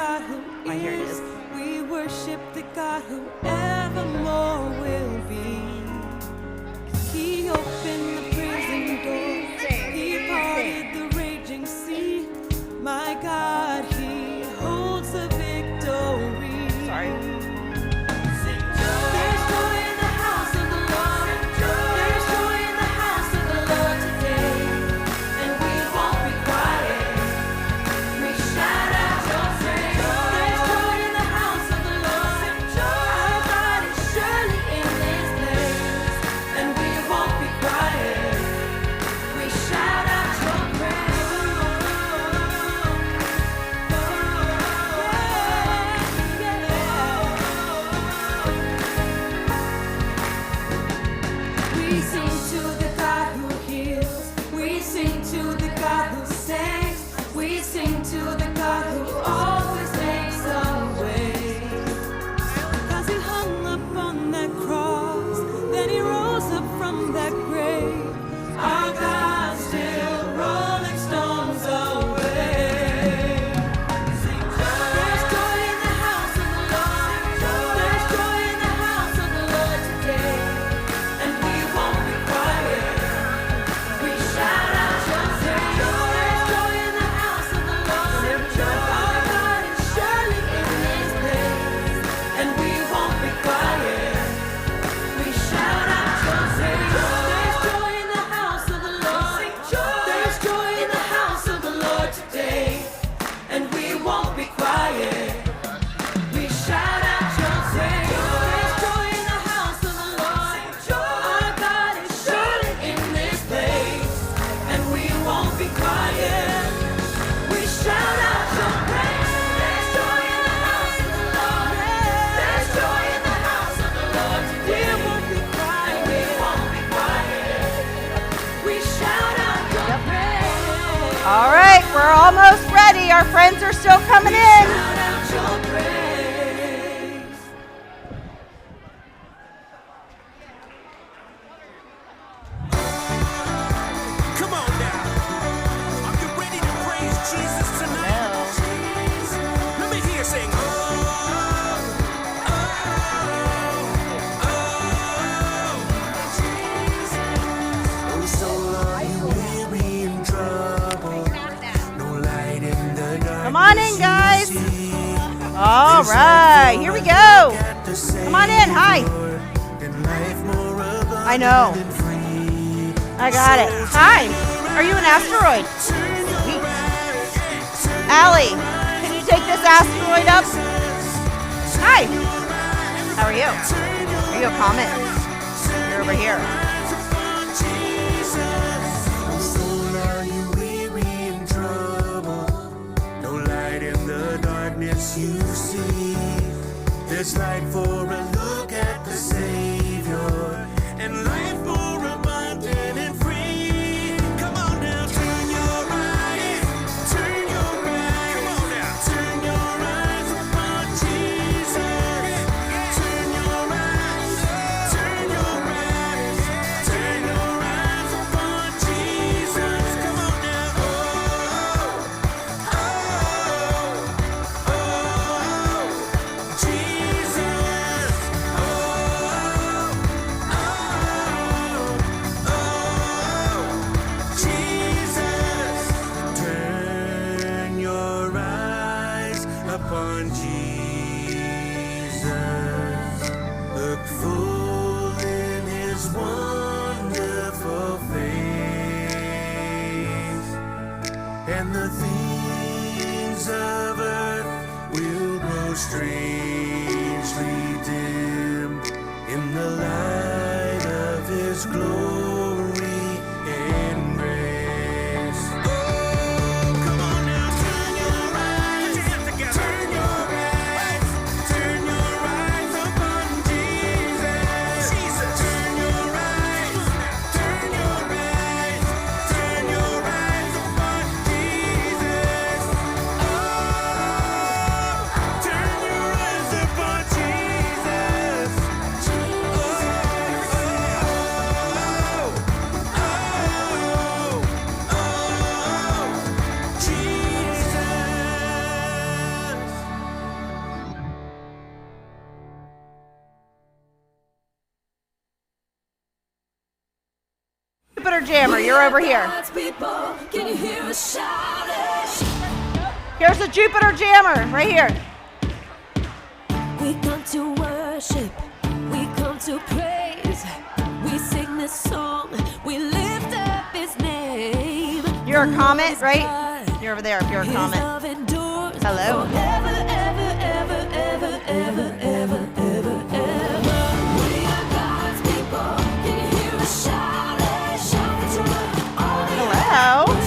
God who Oh, here it is. We worship the God who evermore will be. He opened the prison doors. He parted the raging sea. My God, He holds the victory. Sorry. There's joy in the house of the Lord. There's joy in the house of the Lord today. And we won't be quiet. We shout out your praise. There's joy in the house of the Lord. Our God is surely in this place. And we won't be quiet. We shout out your praise. We sing to the God who heals. We sing to the God who saves. We sing to the God who always makes a way. 'Cause He hung up on that cross, then He rose up from that grave. Our God still rolling stones away. There's joy in the house of the Lord. There's joy in the house of the Lord today. And we won't be quiet. We shout out your praise. There's joy in the house of the Lord. Our God is surely in this place. And we won't be quiet. We shout out your praise. There's joy in the house of the Lord. There's joy in the house of the Lord today. And we won't be quiet. We shout out your praise. There's joy in the house of the Lord. Our God is surely in this place. And we won't be quiet. We shout out your praise. There's joy in the house of the Lord. There's joy in the house of the Lord today. We won't be quiet. And we won't be quiet. We shout out your praise. All right, we're almost ready. Our friends are still coming in. Shout out your praise. Come on now. Are you ready to praise Jesus tonight? Let me hear you sing. Oh, oh, oh. Oh, soul, are you weary and troubled? No light in the dark. Come on in, guys. All right, here we go. Come on in. Hi. I know. I got it. Hi. Are you an asteroid? Sweet. Allie, can you take this asteroid up? Hi. How are you? Are you a comet? You're over here. Soul, are you weary and troubled? No light in the darkness you see. There's light for a look at the Savior, and life more abundant and free. Come on now, turn your eyes, turn your eyes. Come on now, turn your eyes upon Jesus. Turn your eyes, turn your eyes, turn your eyes upon Jesus. Come on now, oh, oh, oh, Jesus, oh, Jesus. Turn your eyes upon Jesus. Look full in His wonderful face, and the things of earth will grow strangely dim in the light of His glory and grace. Oh, come on now, turn your eyes, turn your eyes, turn your eyes upon Jesus. Turn your eyes, turn your eyes, turn your eyes upon Jesus. Oh, turn your eyes upon Jesus. Oh, oh, oh. you're over here. Here's the Jupiter Jammer, right here. We come to worship, we come to praise. We sing this song, we lift up his name. You're a comment, right? You're over there if you're a comment. Hello. Hello.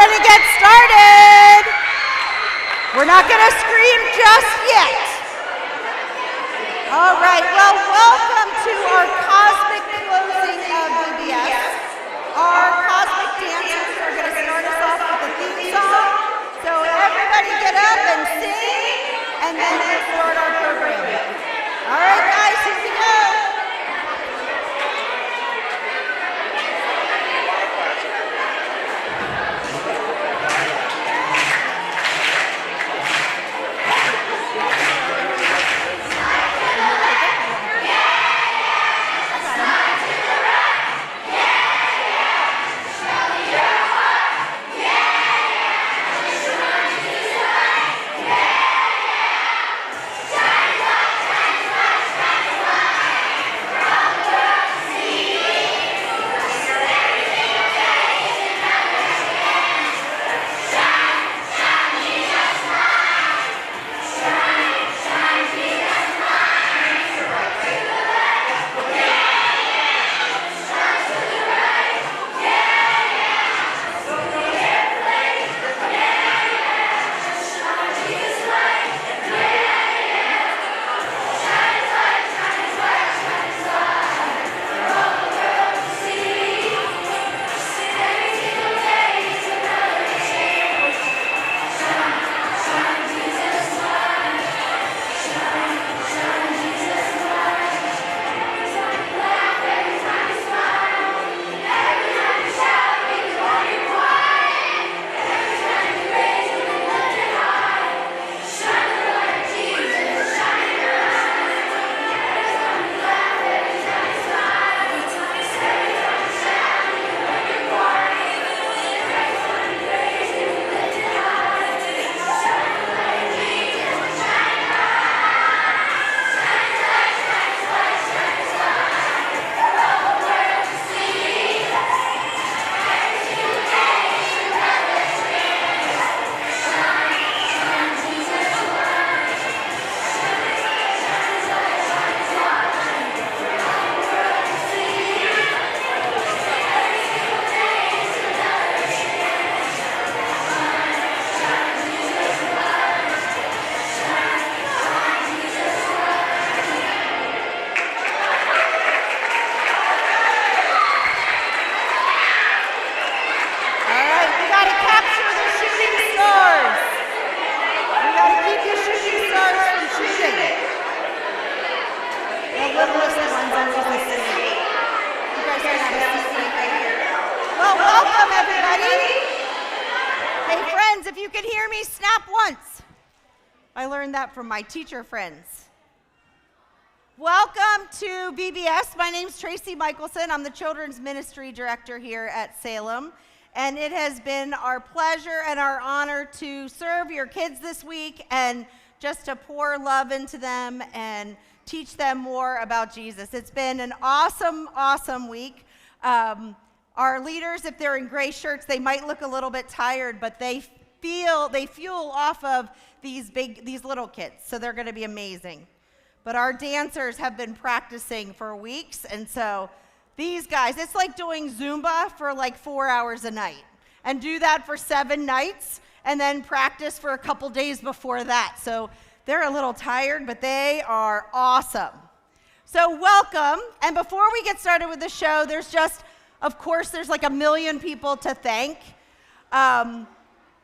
gonna get started. We're not gonna scream just yet. All right, well, welcome to our cosmic closing of VBS. Our cosmic dancers are gonna start us off with a theme song. So everybody get up and sing, and then we'll start our program. All right, guys, here we go. Well, welcome everybody. Hey friends, if you can hear me, snap once. I learned that from my teacher friends. Welcome to VBS. My name's Tracy Michelson. I'm the Children's Ministry Director here at Salem. And it has been our pleasure and our honor to serve your kids this week and just to pour love into them and teach them more about Jesus. It's been an awesome, awesome week. Our leaders, if they're in gray shirts, they might look a little bit tired, but they fuel off of these little kids, so they're going to be amazing. But our dancers have been practicing for weeks, and so these guys, it's like doing Zumba for like 4 hours a night, and do that for 7 nights, and then practice for a couple days before that. So they're a little tired, but they are awesome. So welcome, and before we get started with the show, there's like a million people to thank.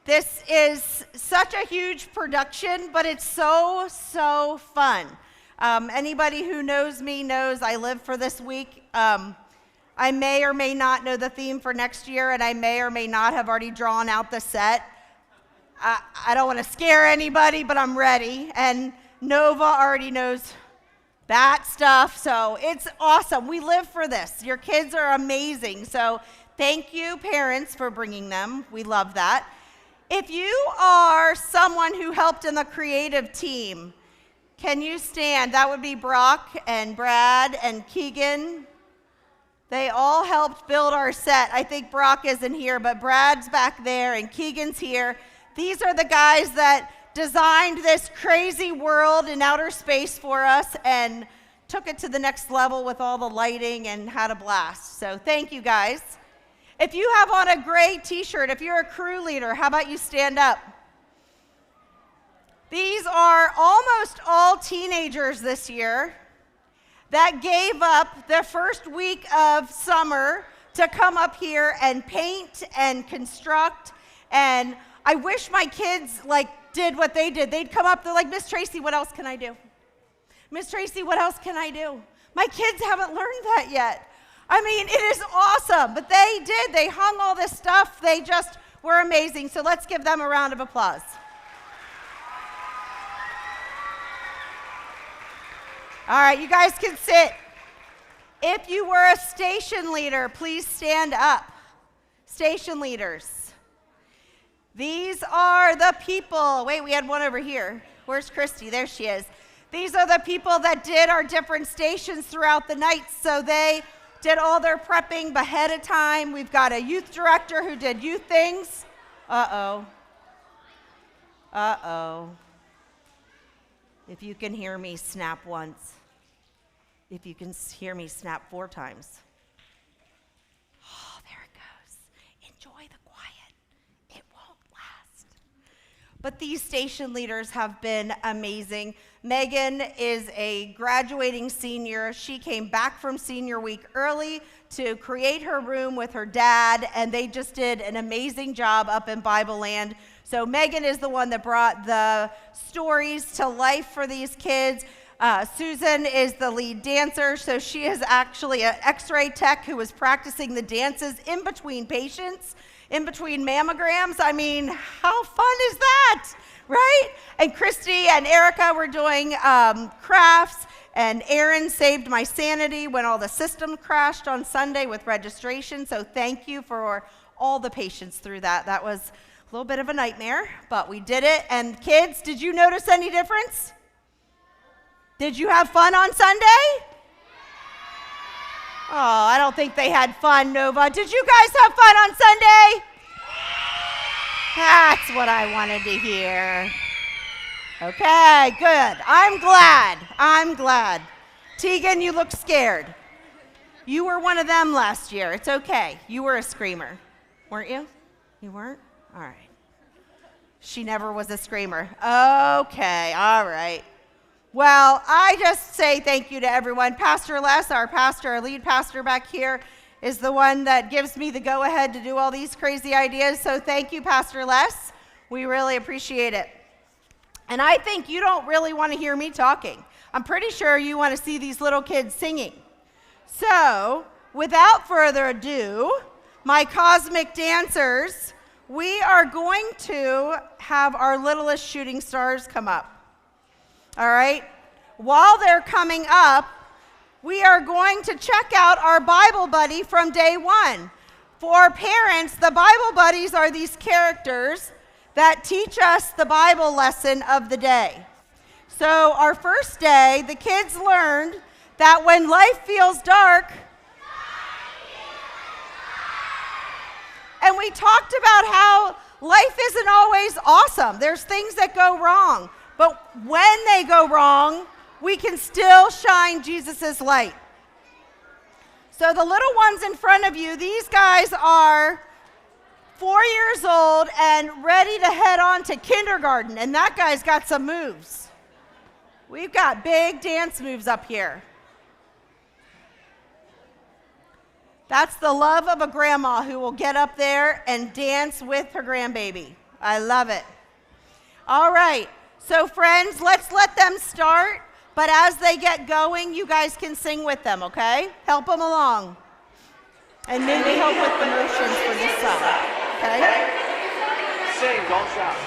This is such a huge production, but it's so, so fun. Anybody who knows me knows I live for this week. I may or may not know the theme for next year, and I may or may not have already drawn out the set. I don't want to scare anybody, but I'm ready. And Nova already knows that stuff, so it's awesome. We live for this. Your kids are amazing, so thank you, parents, for bringing them. We love that. If you are someone who helped in the creative team, can you stand? That would be Brock and Brad and Keegan. They all helped build our set. I think Brock isn't here, but Brad's back there and Keegan's here. These are the guys that designed this crazy world in outer space for us and took it to the next level with all the lighting and had a blast. So thank you guys. If you have on a gray t-shirt, if you're a crew leader, how about you stand up? These are almost all teenagers this year that gave up their first week of summer to come up here and paint and construct. And I wish my kids did what they did. They'd come up, they're like, Miss Tracy, what else can I do? Miss Tracy, what else can I do? My kids haven't learned that yet. I mean, it is awesome, but they did. They hung all this stuff. They just were amazing. So let's give them a round of applause. All right, you guys can sit. If you were a station leader, please stand up. Station leaders. These are the people. Wait, we had one over here. Where's Christy? There she is. These are the people that did our different stations throughout the night. So they did all their prepping ahead of time. We've got a youth director who did youth things. Uh-oh. Uh-oh. If you can hear me, snap once. If you can hear me, snap 4 times. Oh, there it goes. Enjoy the quiet. It won't last. But these station leaders have been amazing. Megan is a graduating senior. She came back from senior week early to create her room with her dad, and they just did an amazing job up in Bible Land. So Megan is the one that brought the stories to life for these kids. Susan is the lead dancer, so she is actually an x-ray tech who was practicing the dances in between patients, in between mammograms. I mean, how fun is that, right? And Christy and Erica were doing crafts, and Aaron saved my sanity when all the systems crashed on Sunday with registration, so thank you for all the patience through that. That was a little bit of a nightmare, but we did it. And kids, did you notice any difference? Did you have fun on Sunday? Oh, I don't think they had fun, Nova. Did you guys have fun on Sunday? That's what I wanted to hear. Okay, good. I'm glad. Tegan, you look scared. You were one of them last year. It's okay. You were a screamer, weren't you? You weren't? All right. She never was a screamer. Okay, all right. Well, I just say thank you to everyone. Pastor Les, our pastor, our lead pastor back here, is the one that gives me the go-ahead to do all these crazy ideas. So thank you, Pastor Les. We really appreciate it. And I think you don't really want to hear me talking. I'm pretty sure you want to see these little kids singing. So, without further ado, my cosmic dancers, we are going to have our littlest shooting stars come up. All right? While they're coming up, we are going to check out our Bible buddy from day 1. For parents, the Bible buddies are these characters that teach us the Bible lesson of the day. So our first day, the kids learned that when life feels dark, and we talked about how life isn't always awesome. There's things that go wrong. But when they go wrong, we can still shine Jesus' light. So the little ones in front of you, these guys are 4 years old and ready to head on to kindergarten. And that guy's got some moves. We've got big dance moves up here. That's the love of a grandma who will get up there and dance with her grandbaby. I love it. All right. So friends, let's let them start, but as they get going, you guys can sing with them, okay? Help them along. And maybe help with the motions for this song, okay? Sing, don't shout.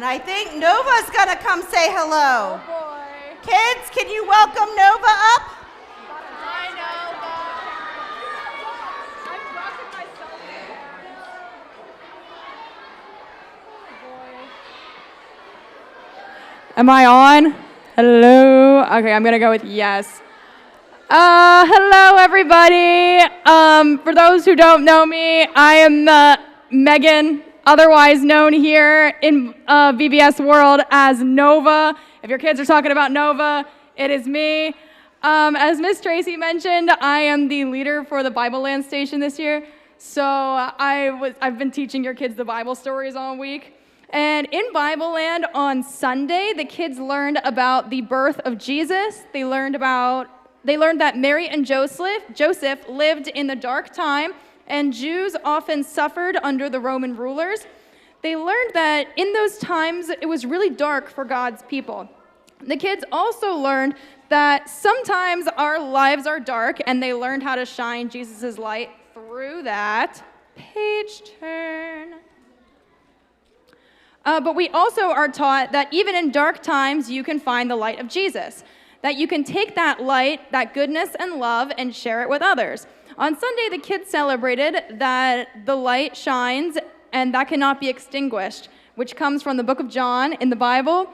And I think Nova's going to come say hello. Oh boy. Kids, can you welcome Nova up? Hi, Nova. I'm rocking myself. Am I on? Hello? Okay, I'm gonna go with yes. Hello everybody. For those who don't know me, I am Megan, otherwise known here in VBS world as Nova. If your kids are talking about Nova, it is me. As Miss Tracy mentioned, I am the leader for the Bible Land Station this year. So I've been teaching your kids the Bible stories all week. And in Bible Land on Sunday, the kids learned about the birth of Jesus. They learned that Mary and Joseph lived in the dark time, and Jews often suffered under the Roman rulers. They learned that in those times, it was really dark for God's people. The kids also learned that sometimes our lives are dark, and they learned how to shine Jesus' light through that. Page turn. But we also are taught that even in dark times, you can find the light of Jesus. That you can take that light, that goodness and love, and share it with others. On Sunday, the kids celebrated that the light shines and that cannot be extinguished, which comes from the book of John in the Bible.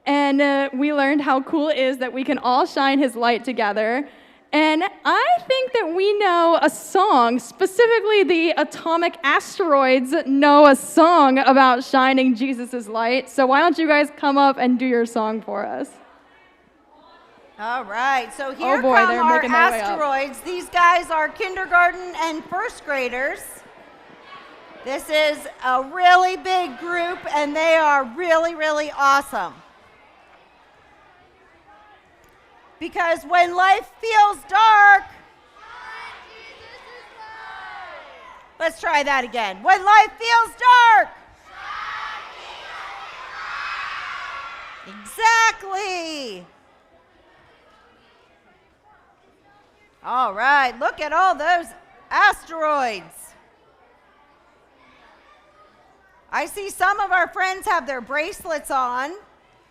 And we learned how cool it is that we can all shine his light together. And I think that we know a song, specifically the Atomic Asteroids know a song about shining Jesus' light. So why don't you guys come up and do your song for us? All right, so here boy, come they're our making their way up. asteroids. These guys are kindergarten and first graders. This is a really big group, and they are really, really awesome. Because when life feels dark, let's try that again. When life feels dark, exactly. All right, look at all those asteroids. I see some of our friends have their bracelets on.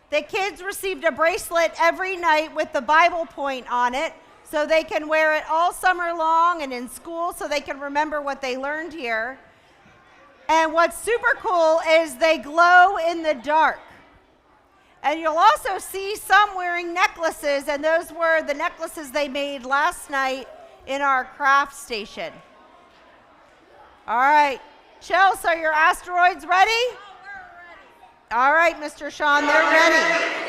The kids received a bracelet every night with the Bible point on it, so they can wear it all summer long and in school so they can remember what they learned here. And what's super cool is they glow in the dark. And you'll also see some wearing necklaces, and those were the necklaces they made last night in our craft station. All right, Chels, are your asteroids ready? Oh, we're ready. All right, Mr. Sean, they're ready.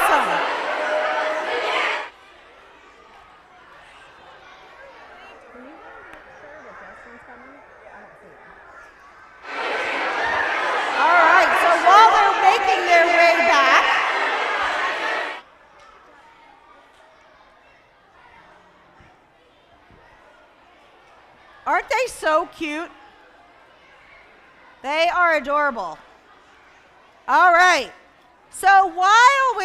awesome. All right, so while they're making their way back, aren't they so cute? They are adorable. All right, so while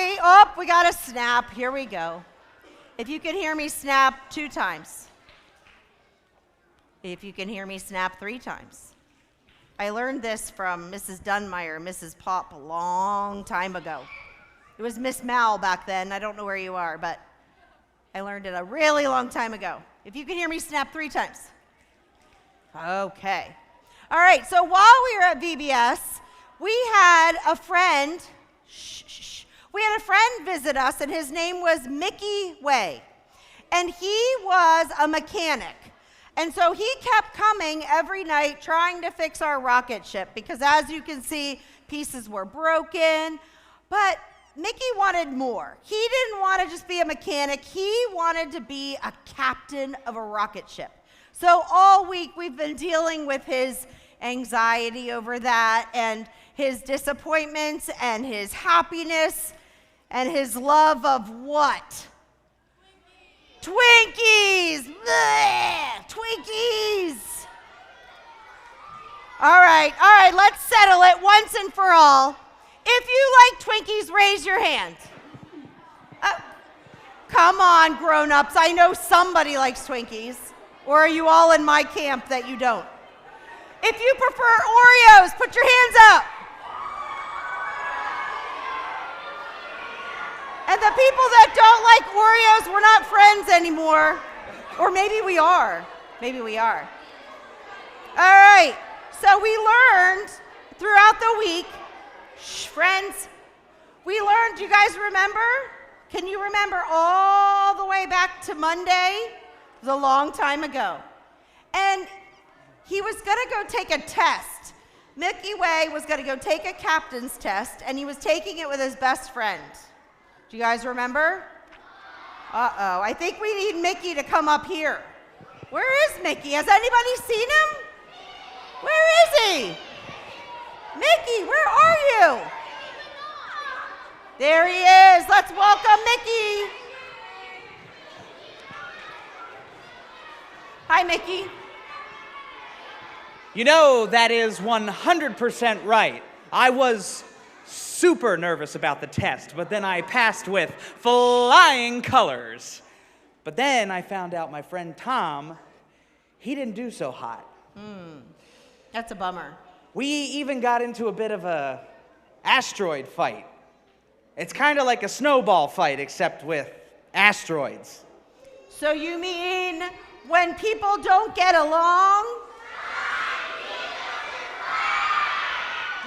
we got a snap, here we go. If you can hear me snap 2 times. If you can hear me snap 3 times. I learned this from Mrs. Dunmeyer, Mrs. Pop, a long time ago. It was Miss Mal back then. I don't know where you are, but I learned it a really long time ago. If you can hear me snap 3 times. Okay. All right, so while we were at VBS, we had a friend, we had a friend visit us, and his name was Mickey Way. And he was a mechanic. And so he kept coming every night trying to fix our rocket ship because, as you can see, pieces were broken. But Mickey wanted more. He didn't want to just be a mechanic. He wanted to be a captain of a rocket ship. So all week we've been dealing with his anxiety over that and his disappointments and his happiness and his love of what? Twinkies! Blech! Twinkies! All right, let's settle it once and for all. If you like Twinkies, raise your hand. Come on, grown-ups, I know somebody likes Twinkies. Or are you all in my camp that you don't? If you prefer Oreos, put your hands up. And the people that don't like Oreos, we're not friends anymore. Or maybe we are. Maybe we are. All right. So we learned throughout the week, friends, we learned, you guys remember? Can you remember all the way back to Monday? It was a long time ago. And he was going to go take a test. Mickey Way was going to go take a captain's test, and he was taking it with his best friend. Do you guys remember? Uh-oh, I think we need Mickey to come up here. Where is Mickey? Has anybody seen him? Where is he? Mickey, where are you? There he is. Let's welcome Mickey. Hi, Mickey. You know, that is 100% right. I was super nervous about the test, but then I passed with flying colors. But then I found out my friend Tom, he didn't do so hot. That's a bummer. We even got into a bit of a asteroid fight. It's kind of like a snowball fight, except with asteroids. So you mean when people don't get along,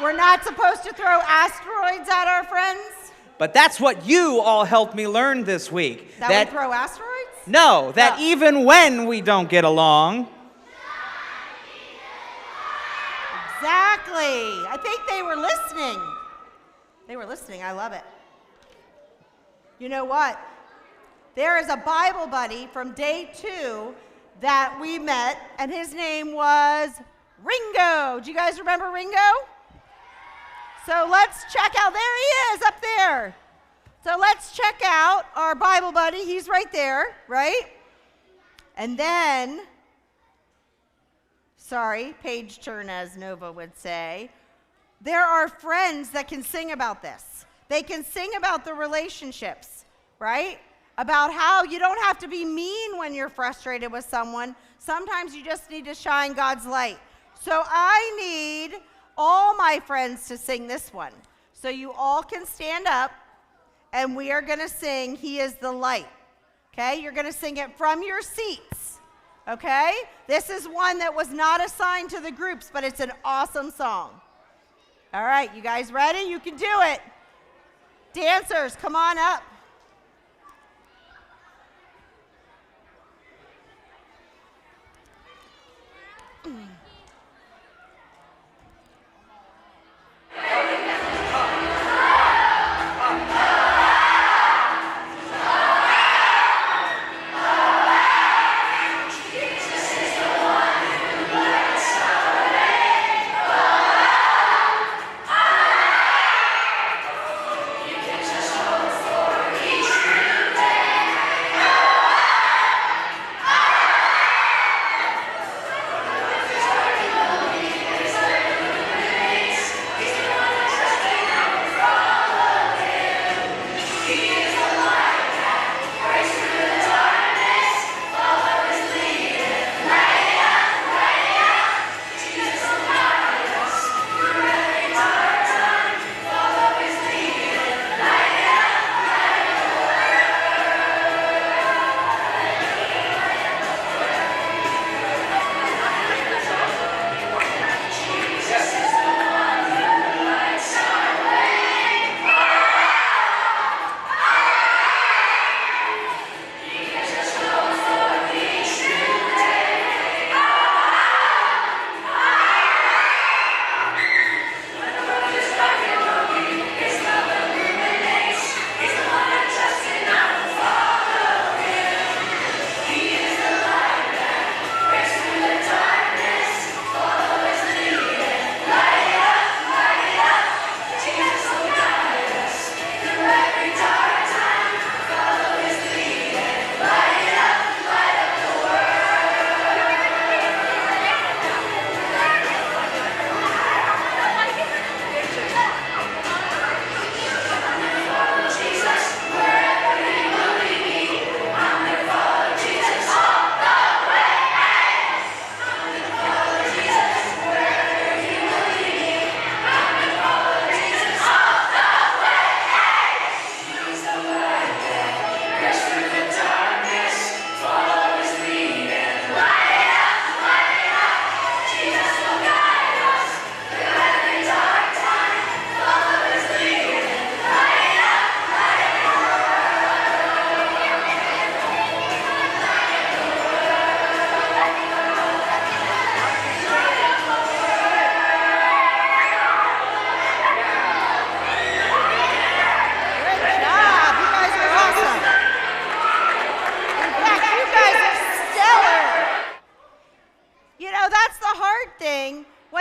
we're not supposed to throw asteroids at our friends? But that's what you all helped me learn this week. That we throw asteroids? No, that even when we don't get along. Exactly. I think they were listening. They were listening. I love it. You know what? There is a Bible buddy from day 2 that we met, and his name was Ringo. Do you guys remember Ringo? So let's check out. There he is, up there. So let's check out our Bible buddy. He's right there, right? And then, sorry, page turn, as Nova would say. There are friends that can sing about this. They can sing about the relationships, right? About how you don't have to be mean when you're frustrated with someone. Sometimes you just need to shine God's light. So I need all my friends to sing this one. So you all can stand up, and we are going to sing He is the Light. Okay? You're going to sing it from your seats. Okay? This is one that was not assigned to the groups, but it's an awesome song. All right, you guys ready? You can do it. Dancers, come on up.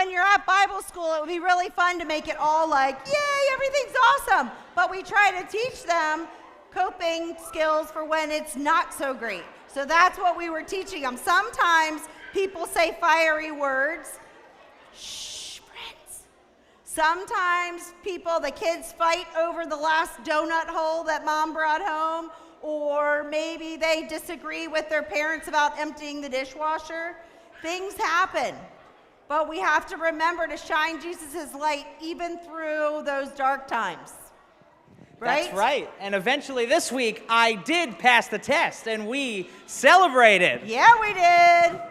when you're at Bible school, it would be really fun to make it all like, yay, everything's awesome. But we try to teach them coping skills for when it's not so great. So that's what we were teaching them. Sometimes people say fiery words. Shh, friends. Sometimes the kids fight over the last donut hole that mom brought home, or maybe they disagree with their parents about emptying the dishwasher. Things happen. But we have to remember to shine Jesus' light even through those dark times. Right? That's right. And eventually this week, I did pass the test, and we celebrated. Yeah, we did.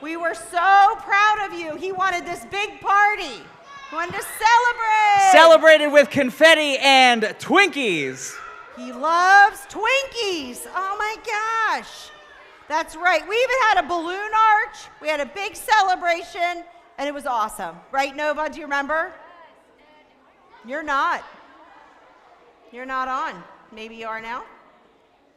We were so proud of you. He wanted this big party. He wanted to celebrate. Celebrated with confetti and Twinkies. He loves Twinkies. Oh, my gosh. That's right. We even had a balloon arch. We had a big celebration, and it was awesome. Right, Nova? Do you remember? You're not. You're not on. Maybe you are now?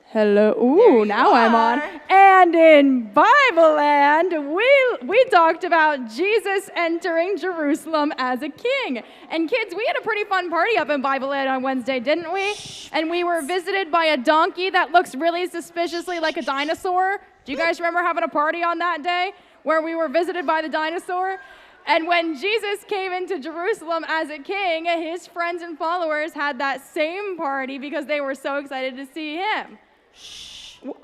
Hello. There Ooh, you now I'm on. are. And in Bible land, we talked about Jesus entering Jerusalem as a king. And kids, we had a pretty fun party up in Bible land on Wednesday, didn't we? And we were visited by a donkey that looks really suspiciously like a dinosaur. Do you guys remember having a party on that day where we were visited by the dinosaur? And when Jesus came into Jerusalem as a king, his friends and followers had that same party because they were so excited to see him.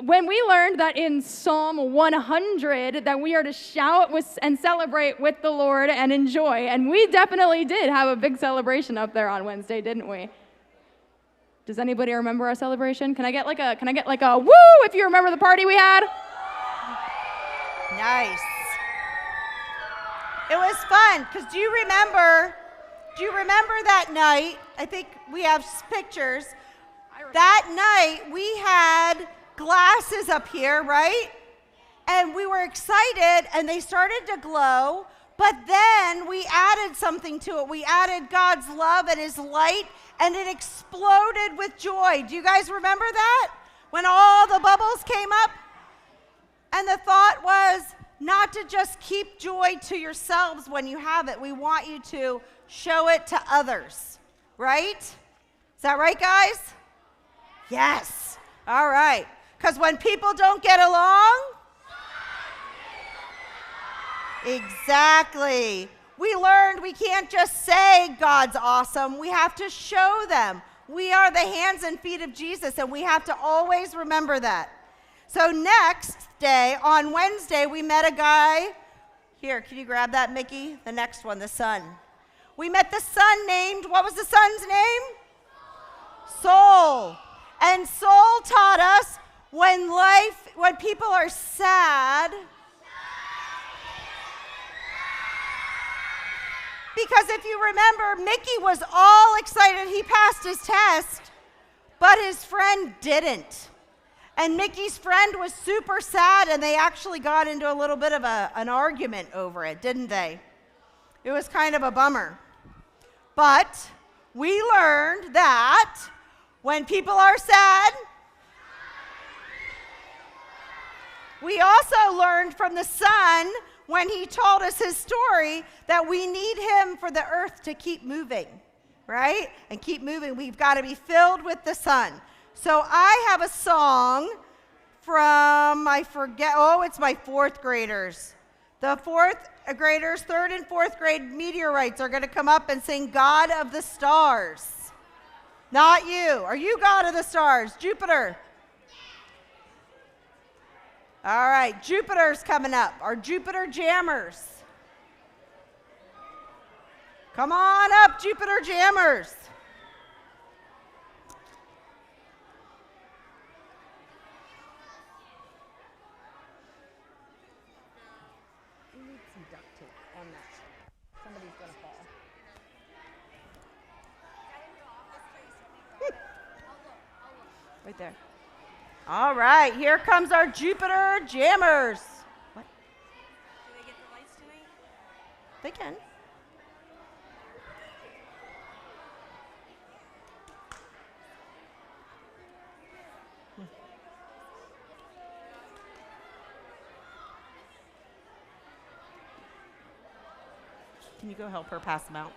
When we learned that in Psalm 100 that we are to shout and celebrate with the Lord and enjoy, and we definitely did have a big celebration up there on Wednesday, didn't we? Does anybody remember our celebration? Can I get like a woo if you remember the party we had? Nice. It was fun, because do you remember that night? I think we have pictures. That night, we had glasses up here, right? And we were excited, and they started to glow, but then we added something to it. We added God's love and his light, and it exploded with joy. Do you guys remember that? When all the bubbles came up? And the thought was, not to just keep joy to yourselves when you have it. We want you to show it to others, right? Is that right, guys? Yes. All right. Because when people don't get along, exactly. We learned we can't just say God's awesome. We have to show them. We are the hands and feet of Jesus, and we have to always remember that. So next day, on Wednesday, we met a guy. Here, can you grab that, Mickey? The next one, the son. We met the son named, what was the son's name? Soul. And Soul taught us when people are sad, because if you remember, Mickey was all excited he passed his test, but his friend didn't. And Mickey's friend was super sad, and they actually got into a little bit of an argument over it, didn't they? It was kind of a bummer. But we learned that when people are sad, we also learned from the son when he told us his story that we need him for the earth to keep moving, right? And keep moving. We've got to be filled with the sun. So I have a song from, it's my fourth graders. The fourth graders, third and fourth grade meteorites are going to come up and sing God of the Stars. Not you. Are you God of the Stars? Jupiter. All right, Jupiter's coming up. Our Jupiter Jammers. Come on up, Jupiter Jammers. Right there. All right, here comes our Jupiter Jammers. What? Do they get the lights tonight? They can. Can you go help her pass them out?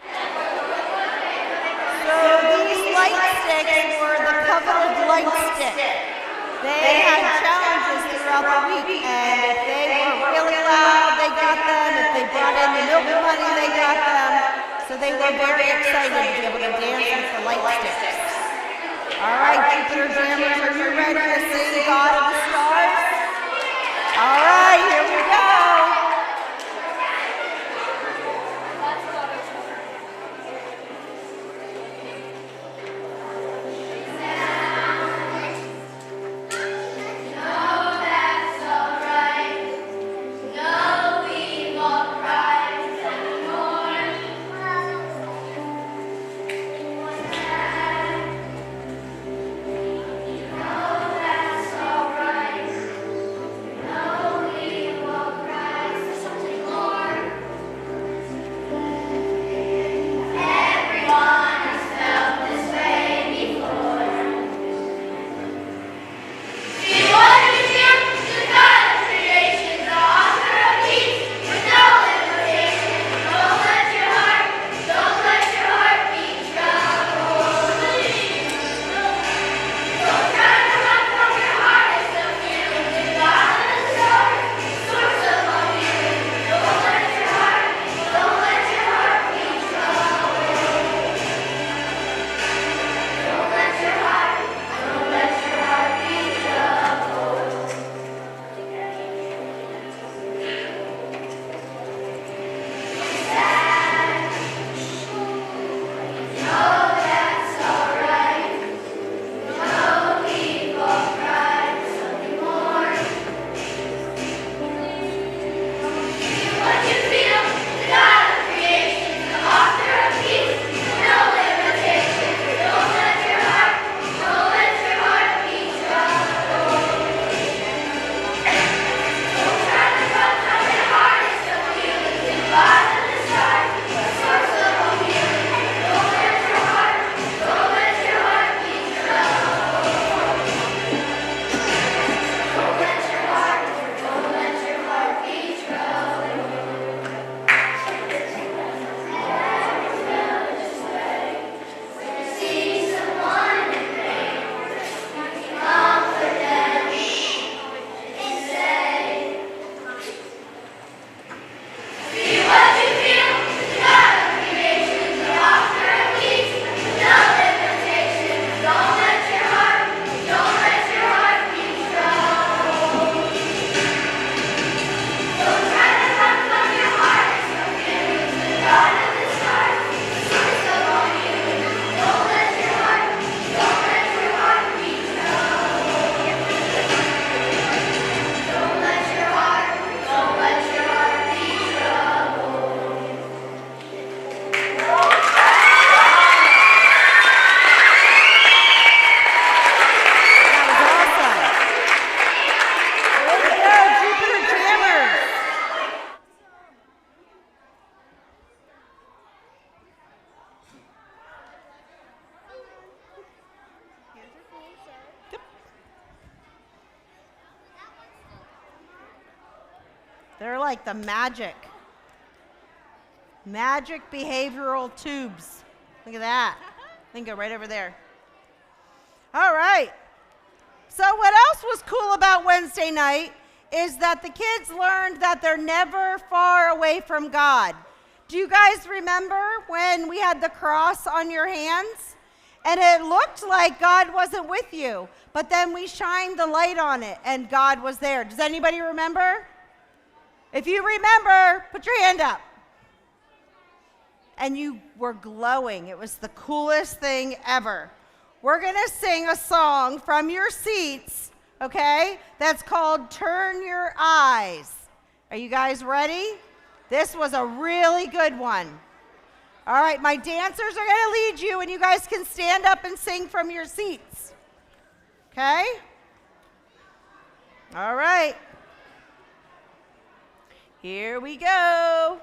So these light sticks were the coveted light stick. They had challenges throughout the week, and if they were really loud, they got them. If they brought in the milk money, they got them. So they were very excited to be able to dance with the light sticks. All right, Jupiter Jammers, are you ready to sing God of the Stars? All right, here we go. They're like the magic behavioral tubes. Look at that. They can go right over there. All right. So what else was cool about Wednesday night is that the kids learned that they're never far away from God. Do you guys remember when we had the cross on your hands? And it looked like God wasn't with you, but then we shined the light on it and God was there. Does anybody remember? If you remember, put your hand up. And you were glowing. It was the coolest thing ever. We're going to sing a song from your seats, okay? That's called Turn Your Eyes. Are you guys ready? This was a really good one. All right, my dancers are going to lead you, and you guys can stand up and sing from your seats. Okay? All right. Here we go.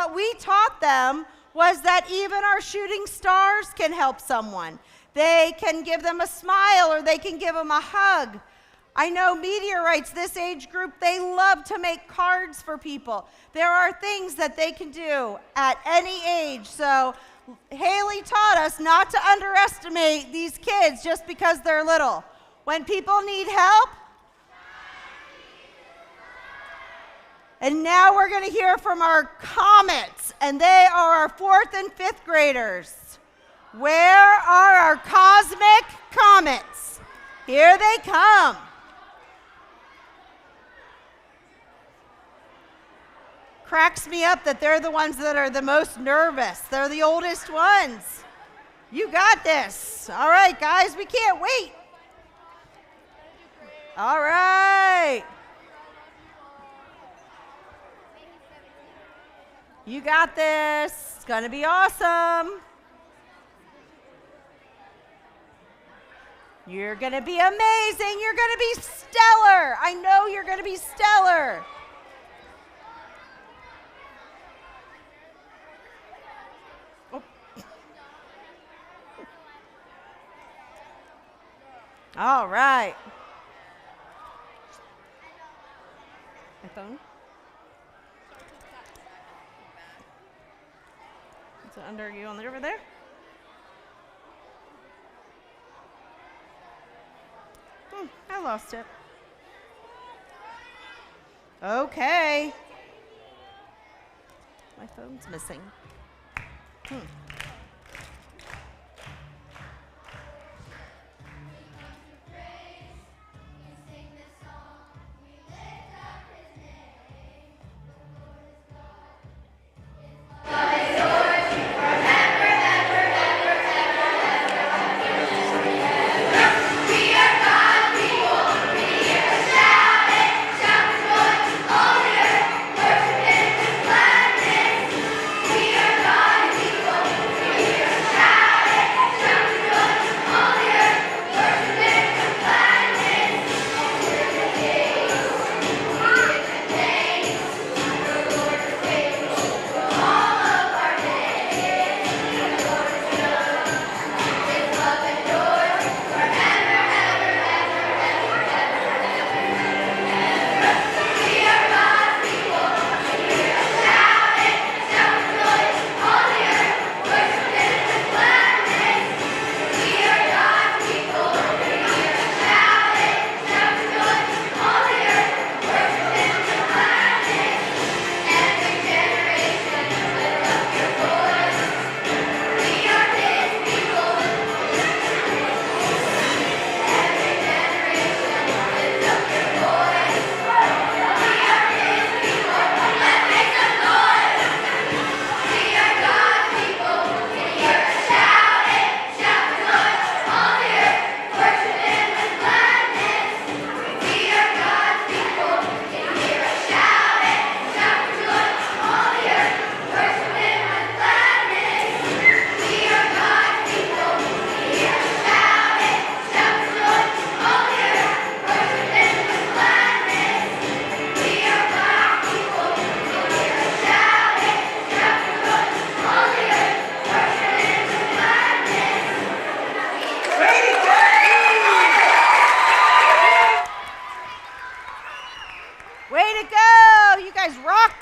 What we taught them was that even our shooting stars can help someone. They can give them a smile or they can give them a hug. I know meteorites, this age group, they love to make cards for people. There are things that they can do at any age. So Haley taught us not to underestimate these kids just because they're little. When people need help. And now we're going to hear from our comets, and they are our 4th and 5th graders. Where are our cosmic comets? Here they come. Cracks me up that they're the ones that are the most nervous. They're the oldest ones. You got this. All right, guys, we can't wait. All right. You got this. It's going to be awesome. You're going to be amazing. You're going to be stellar. I know you're going to be stellar. Oh. All right. My phone? Is it under you on the over there? I lost it. Okay. My phone's missing.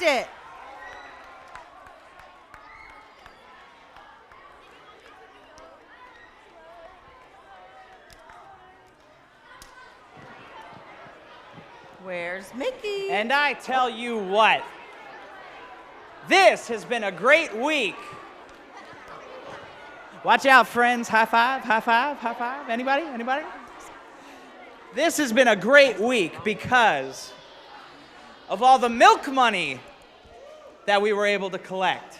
it. Where's Mickey? And I tell you what, this has been a great week. Watch out, friends. High five, high five, high five. Anybody? Anybody? This has been a great week because of all the milk money that we were able to collect.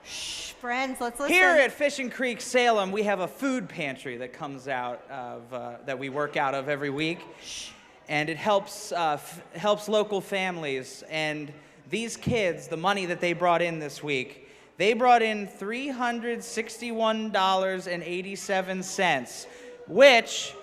Shh, friends, let's listen. Here at Fishing Creek, Salem, we have a food pantry that comes out of, that we work out of every week. Shh. And it helps, helps local families. And these kids, the money that they brought in this week, they brought in $361.87, which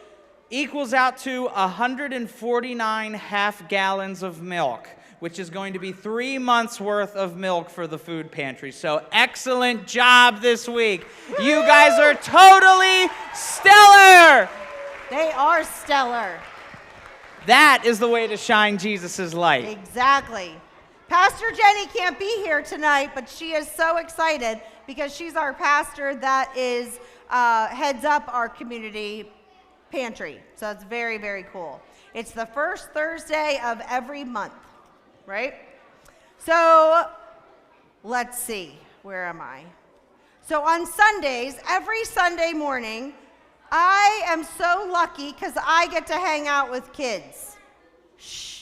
equals out to 149 half gallons of milk, which is going to be 3 months worth of milk for the food pantry. So excellent job this week. You guys are totally stellar. They are stellar. That is the way to shine Jesus' light. Exactly. Pastor Jenny can't be here tonight, but she is so excited because she's our pastor that is heads up our community pantry. So it's very, very cool. It's the first Thursday of every month, right? So let's see, where am I? So on Sundays, every Sunday morning, I am so lucky because I get to hang out with kids. Shh.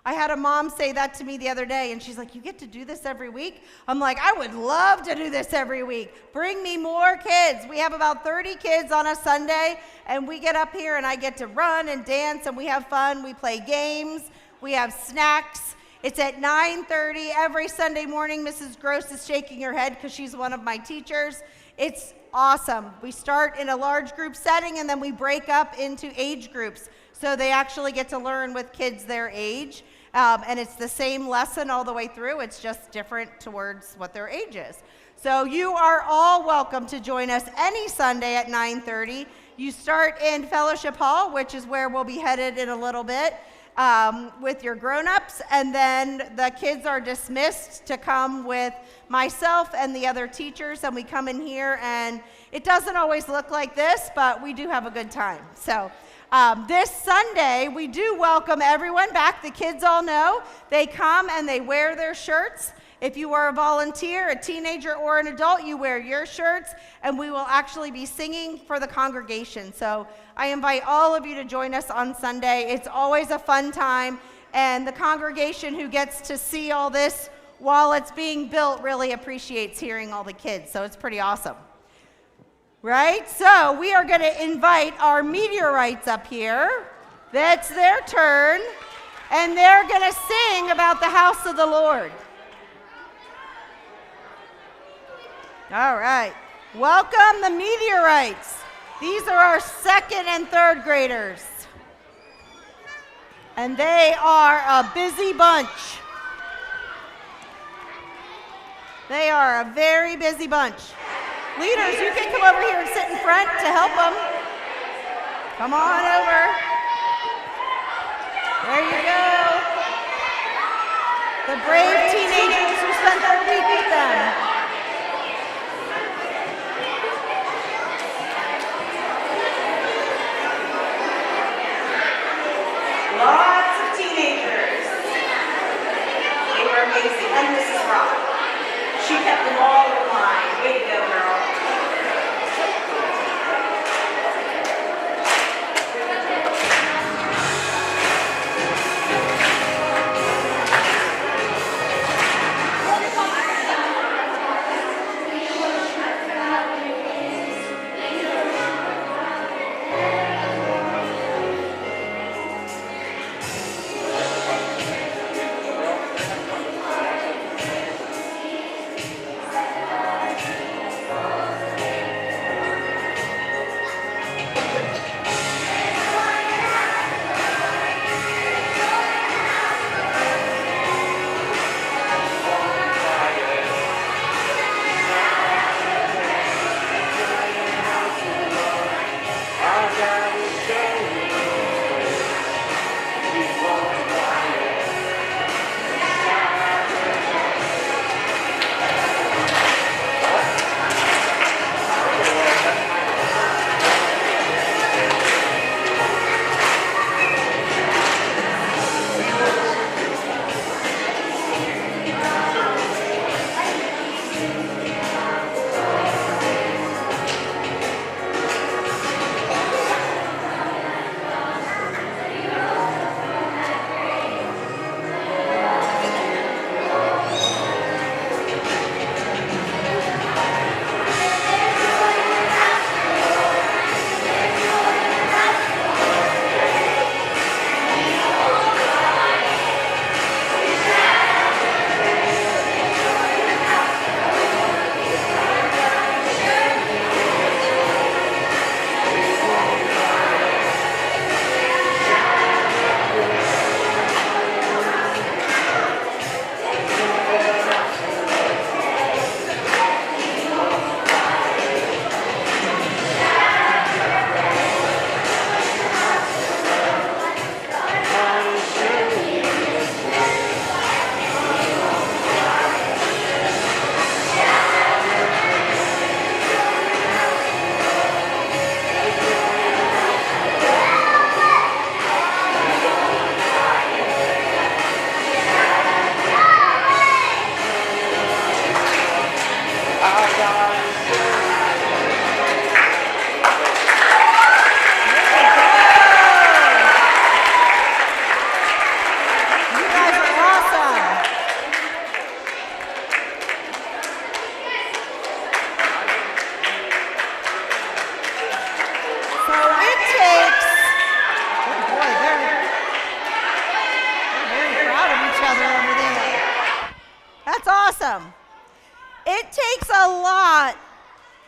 I had a mom say that to me the other day, and she's like, you get to do this every week? I'm like, I would love to do this every week. Bring me more kids. We have about 30 kids on a Sunday, and we get up here, and I get to run and dance, and we have fun. We play games. We have snacks. It's at 9:30 every Sunday morning. Mrs. Gross is shaking her head because she's one of my teachers. It's awesome. We start in a large group setting, and then we break up into age groups. So they actually get to learn with kids their age. And it's the same lesson all the way through. It's just different towards what their age is. So you are all welcome to join us any Sunday at 9:30. You start in Fellowship Hall, which is where we'll be headed in a little bit, with your grown-ups. And then the kids are dismissed to come with myself and the other teachers. And we come in here, and it doesn't always look like this, but we do have a good time. So this Sunday, we do welcome everyone back. The kids all know. They come and they wear their shirts. If you are a volunteer, a teenager, or an adult, you wear your shirts, and we will actually be singing for the congregation. So I invite all of you to join us on Sunday. It's always a fun time, and the congregation who gets to see all this while it's being built really appreciates hearing all the kids. So it's pretty awesome. Right? So we are going to invite our meteorites up here. That's their turn. And they're going to sing about the house of the Lord. All right. Welcome the meteorites. These are our second and third graders. And they are a busy bunch. They are a very busy bunch. Leaders, you can come over here and sit in front to help them. Come on over. There you go. The brave teenagers who spent their week with them. Lots of teenagers. They were amazing. And Mrs. Rock. She kept them all in line. Way to go, girl.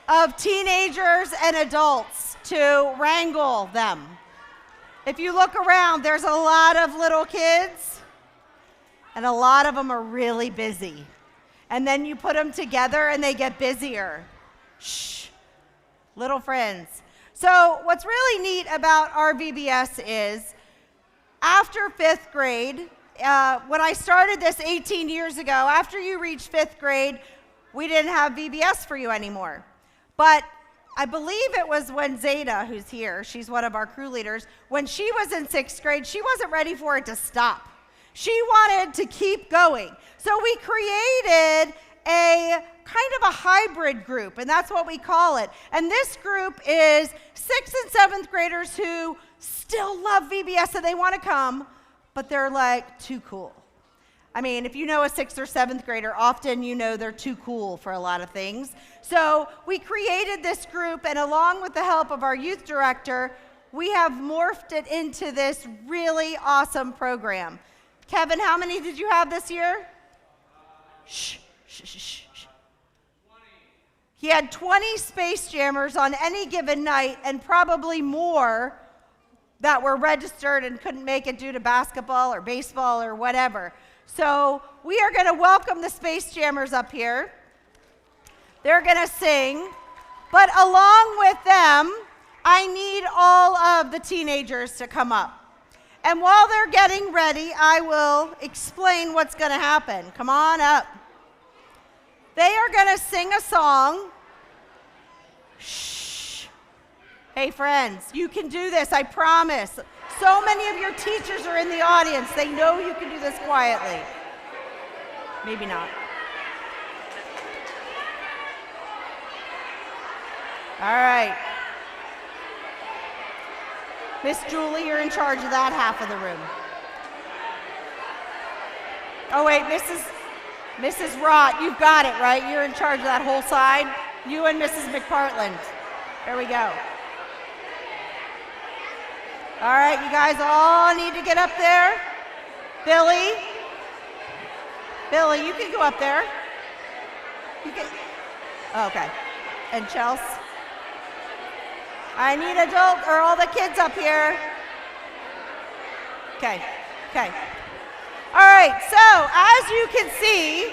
of teenagers and adults to wrangle them. If you look around, there's a lot of little kids, and a lot of them are really busy. And then you put them together and they get busier. Shh, little friends. So what's really neat about our VBS is after 5th grade, when I started this 18 years ago, after you reached 5th grade, we didn't have VBS for you anymore. But I believe it was when Zeta, who's here, she's one of our crew leaders, when she was in 6th grade, she wasn't ready for it to stop. She wanted to keep going. So we created a kind of a hybrid group, and that's what we call it. And this group is 6th and 7th graders who still love VBS and they want to come, but they're like too cool. I mean, if you know a 6th or 7th grader, often you know they're too cool for a lot of things. So we created this group, and along with the help of our youth director, we have morphed it into this really awesome program. Kevin, how many did you have this year? Shh, shh, shh, shh. He had 20 Space Jammers on any given night, and probably more that were registered and couldn't make it due to basketball or baseball or whatever. So we are going to welcome the Space Jammers up here. They're going to sing, but along with them, I need all of the teenagers to come up. And while they're getting ready, I will explain what's going to happen. Come on up. They are going to sing a song. Shh. Hey, friends, you can do this, I promise. So many of your teachers are in the audience. They know you can do this quietly. Maybe not. All right. Miss Julie, you're in charge of that half of the room. Oh, wait, Mrs. Rott, you've got it, right? You're in charge of that whole side? You and Mrs. McPartland. There we go. All right, you guys all need to get up there. Billy, you can go up there. You can. Oh, okay. And Chelsea. I need all the kids up here. Okay. All right, so as you can see,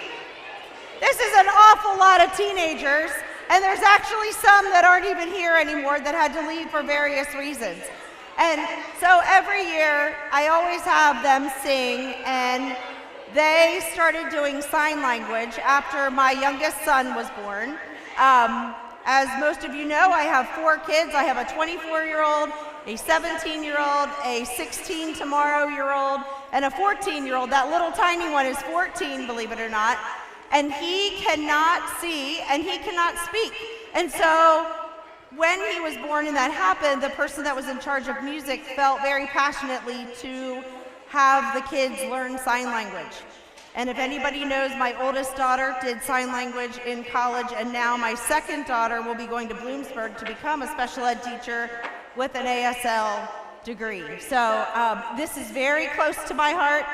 this is an awful lot of teenagers, and there's actually some that aren't even here anymore that had to leave for various reasons. And so every year, I always have them sing, and they started doing sign language after my youngest son was born. As most of you know, I have 4 kids. I have a 24-year-old, a 17-year-old, a 16 tomorrow-year-old, and a 14-year-old. That little tiny one is 14, believe it or not. And he cannot see and he cannot speak. And so when he was born and that happened, the person that was in charge of music felt very passionately to have the kids learn sign language. And if anybody knows, my oldest daughter did sign language in college, and now my second daughter will be going to Bloomsburg to become a special ed teacher with an ASL degree. So this is very close to my heart.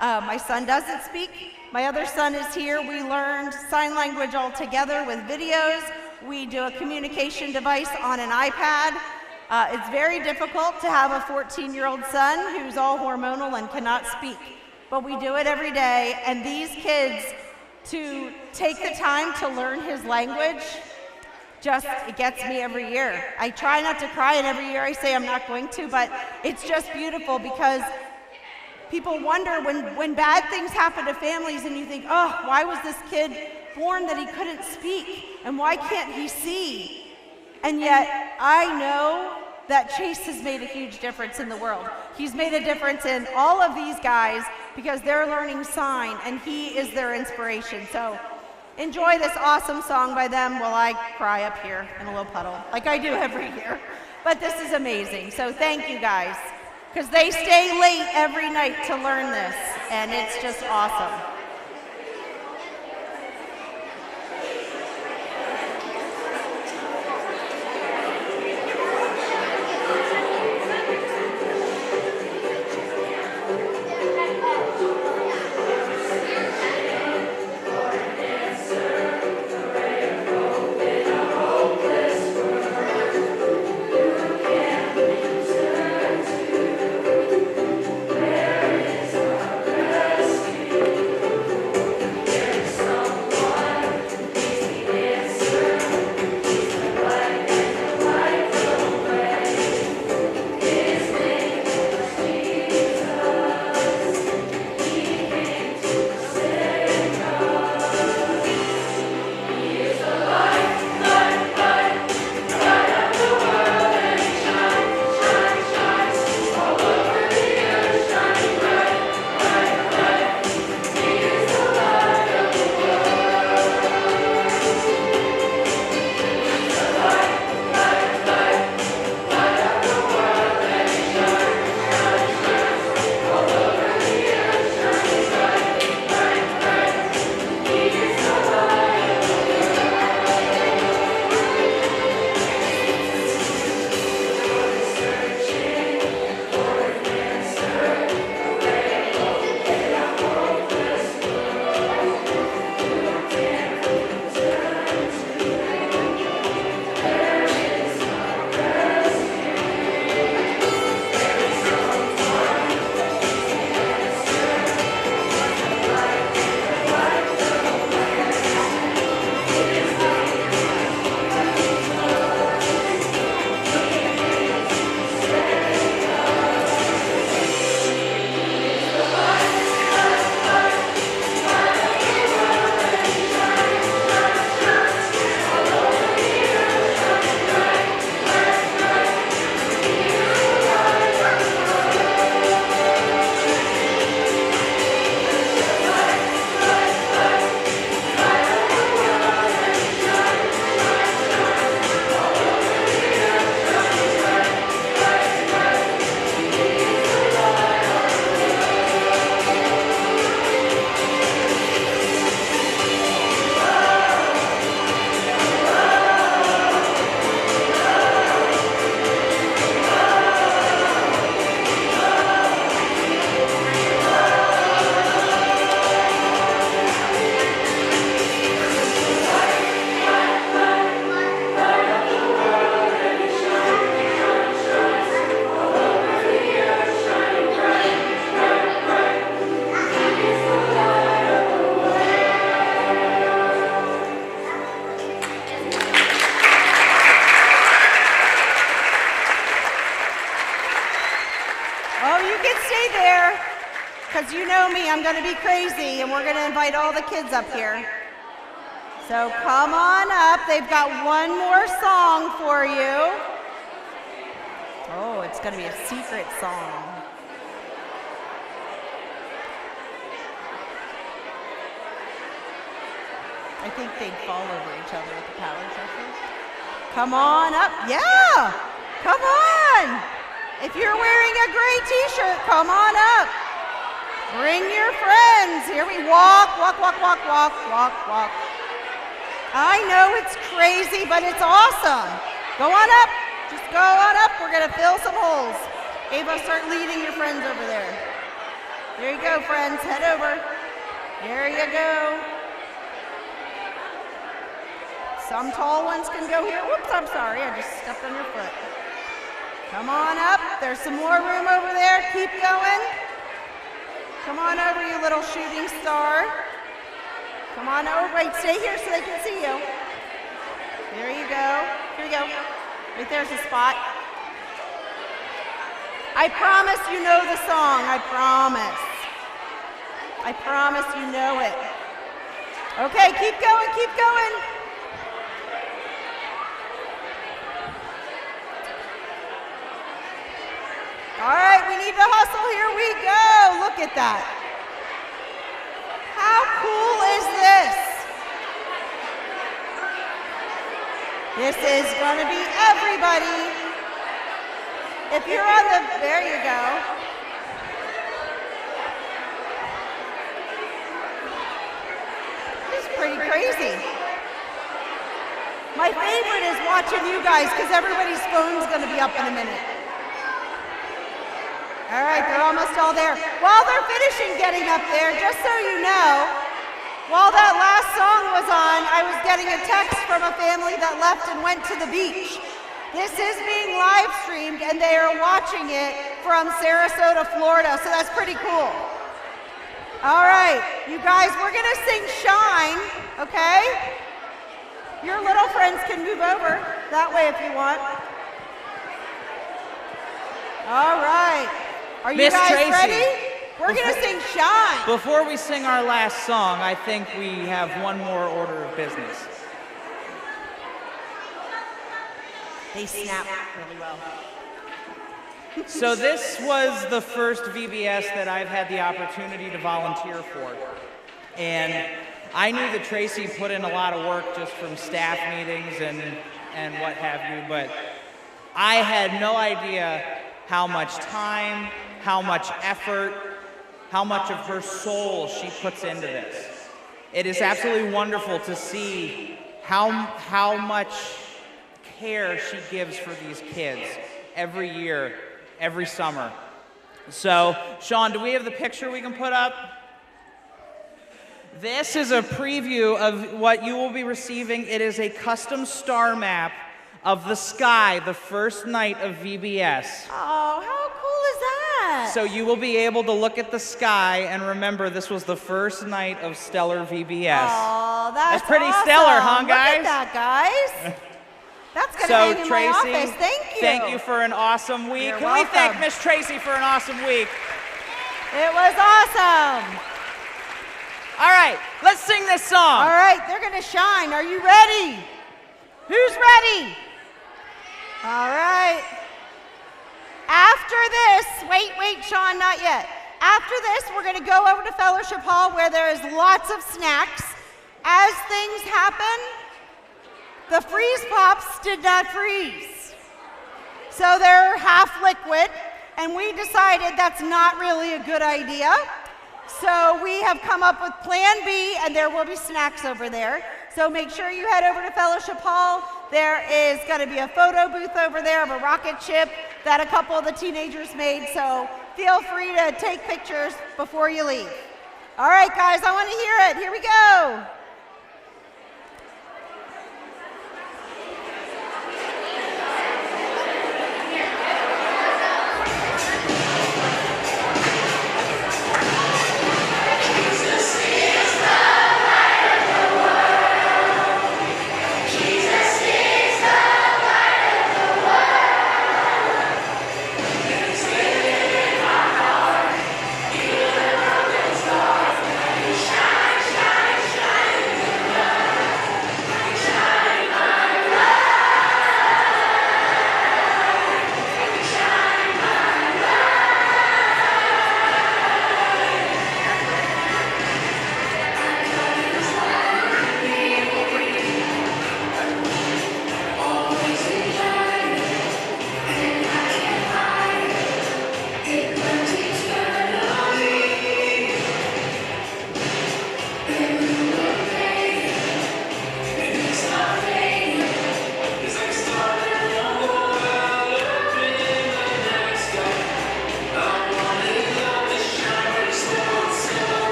My son doesn't speak. My other son is here. We learned sign language all together with videos. We do a communication device on an iPad. It's very difficult to have a 14-year-old son who's all hormonal and cannot speak. But we do it every day, and these kids, to take the time to learn his language, it gets me every year. I try not to cry, and every year I say I'm not going to, but it's just beautiful because people wonder when bad things happen to families and you think, oh, why was this kid born that he couldn't speak, and why can't he see? And yet I know that Chase has made a huge difference in the world. He's made a difference in all of these guys because they're learning sign, and he is their inspiration. So enjoy this awesome song by them while I cry up here in a little puddle, like I do every year. But this is amazing, so thank you guys, because they stay late every night to learn this, and it's just awesome. Open because you know me, I'm going to be crazy, and we're going to invite all the kids up here. So come on up. They've got one more song for you. Oh, it's going to be a secret song. I think they'd fall over each other with the power shuffle. Come on up. Yeah, come on. If you're wearing a gray t-shirt, come on up. Bring your friends. Here we walk, walk, walk, walk, walk, walk, walk. I know it's crazy, but it's awesome. Go on up. Just go on up. We're going to fill some holes. Ava, start leading your friends over there. There you go, friends. Head over. There you go. Some tall ones can go here. Whoops, I'm sorry. I just stepped on your foot. Come on up. There's some more room over there. Keep going. Come on over, you little shooting star. Come on over. Wait, stay here so they can see you. There you go. Here we go. Right there's the spot. I promise you know the song. I promise. I promise you know it. Okay, keep going, keep going. All right, we need to hustle. Here we go. Look at that. How cool is this? This is going to be everybody. If you're on the, there you go. This is pretty crazy. My favorite is watching you guys because everybody's phone's going to be up in a minute. All right, they're almost all there. While they're finishing getting up there, just so you know, while that last song was on, I was getting a text from a family that left and went to the beach. This is being live streamed, and they are watching it from Sarasota, Florida, so that's pretty cool. All right, you guys, we're going to sing Shine, okay? Your little friends can move over that way if you want. All right. Are you Miss guys Tracy, ready? We're going to sing Shine. Before we sing our last song, I think we have one more order of business. They snap really well. So this was the first VBS that I've had the opportunity to volunteer for. And I knew that Tracy put in a lot of work just from staff meetings and what have you, but I had no idea how much time, how much effort, how much of her soul she puts into this. It is absolutely wonderful to see how much care she gives for these kids every year, every summer. So, Sean, do we have the picture we can put up? This is a preview of what you will be receiving. It is a custom star map of the sky the first night of VBS. Oh, how cool is that? So you will be able to look at the sky and remember this was the first night of stellar VBS. Oh, that's pretty awesome. stellar, huh, guys? Look at that, guys. That's going to So, hang in Tracy, my office. Thank you. for an awesome week. You're Can we thank welcome. Miss Tracy for an awesome week? It was awesome. All right, let's sing this song. All right, they're going to shine. Are you ready? Who's ready? All right. After this, wait, Sean, not yet. After this, we're going to go over to Fellowship Hall where there is lots of snacks. As things happen, the freeze pops did not freeze. So they're half liquid, and we decided that's not really a good idea. So we have come up with Plan B, and there will be snacks over there. So make sure you head over to Fellowship Hall. There is going to be a photo booth over there of a rocket ship that a couple of the teenagers made. So feel free to take pictures before you leave. All right, guys, I want to hear it. Here we go.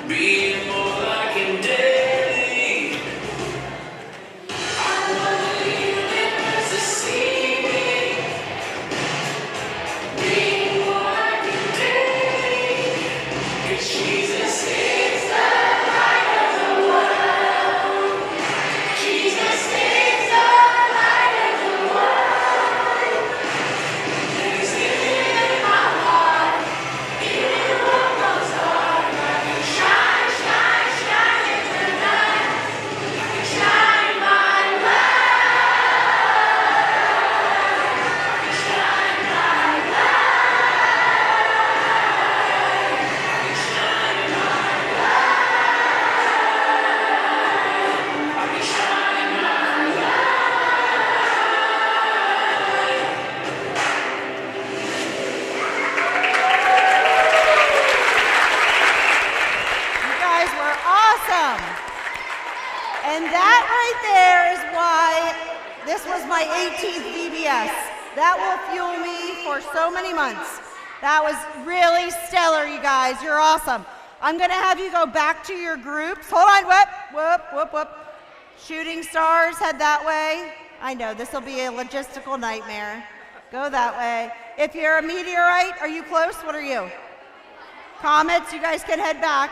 Being more like him daily. I wanna leave it as a secret. Being more like him daily. 'Cause Jesus is the light of the world. Jesus is the light of the world. And he's living in my heart. Even what goes dark, I can shine, shine, shine in the night. I can shine my light. I can shine my light. I can shine my light. I can shine my You guys were awesome. And that right there is why this was my 18th VBS. That will fuel me for so many months. That was really stellar, you guys. You're awesome. I'm going to have you go back to your groups. Hold on, whoop, whoop, whoop, whoop. Shooting stars, head that way. I know, this will be a logistical nightmare. Go that way. If you're a meteorite, are you close? What are you? Comets, you guys can head back.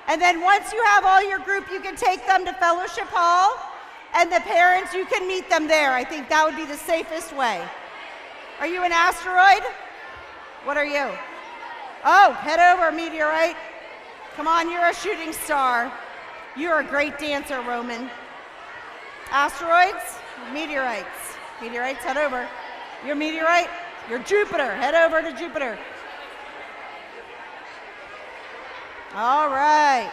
And then once you have all your group, you can take them to Fellowship Hall, and the parents, you can meet them there. I think that would be the safest way. Are you an asteroid? What are you? Oh, head over, meteorite. Come on, you're a shooting star. You're a great dancer, Roman. Asteroids, meteorites. Meteorites, head over. You're a meteorite? You're Jupiter. Head over to Jupiter. All right.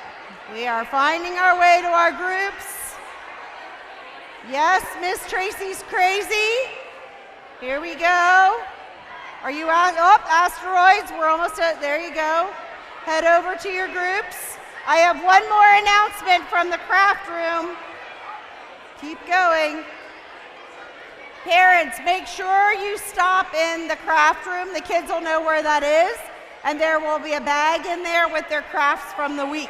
We are finding our way to our groups. Yes, Miss Tracy's crazy. Here we go. Are you out? Oh, asteroids. We're almost at, there you go. Head over to your groups. I have one more announcement from the craft room. Keep going. Parents, make sure you stop in the craft room. The kids will know where that is. And there will be a bag in there with their crafts from the week.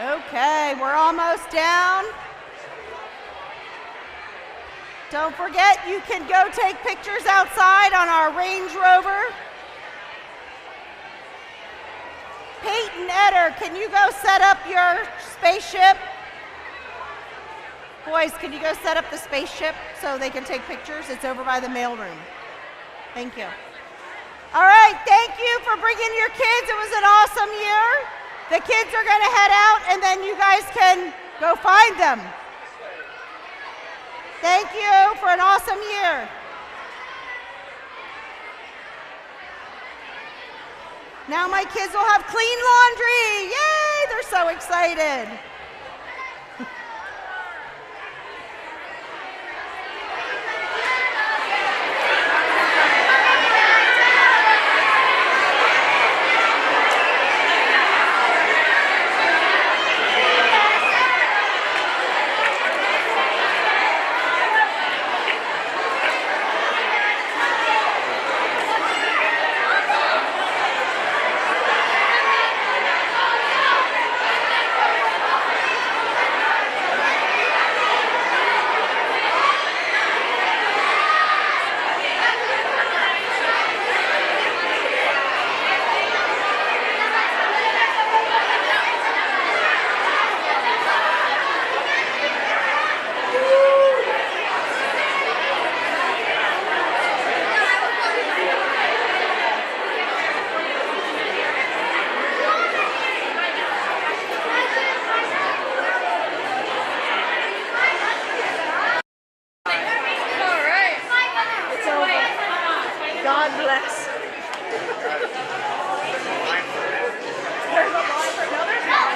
Okay, we're almost down. Don't forget, you can go take pictures outside on our Range Rover. Peyton Etter, can you go set up your spaceship? Boys, can you go set up the spaceship so they can take pictures? It's over by the mailroom. Thank you. All right, thank you for bringing your kids. It was an awesome year. The kids are going to head out, and then you guys can go find them. Thank you for an awesome year. Now my kids will have clean laundry. Yay, they're so excited. God bless. There's a line for, no, there's not.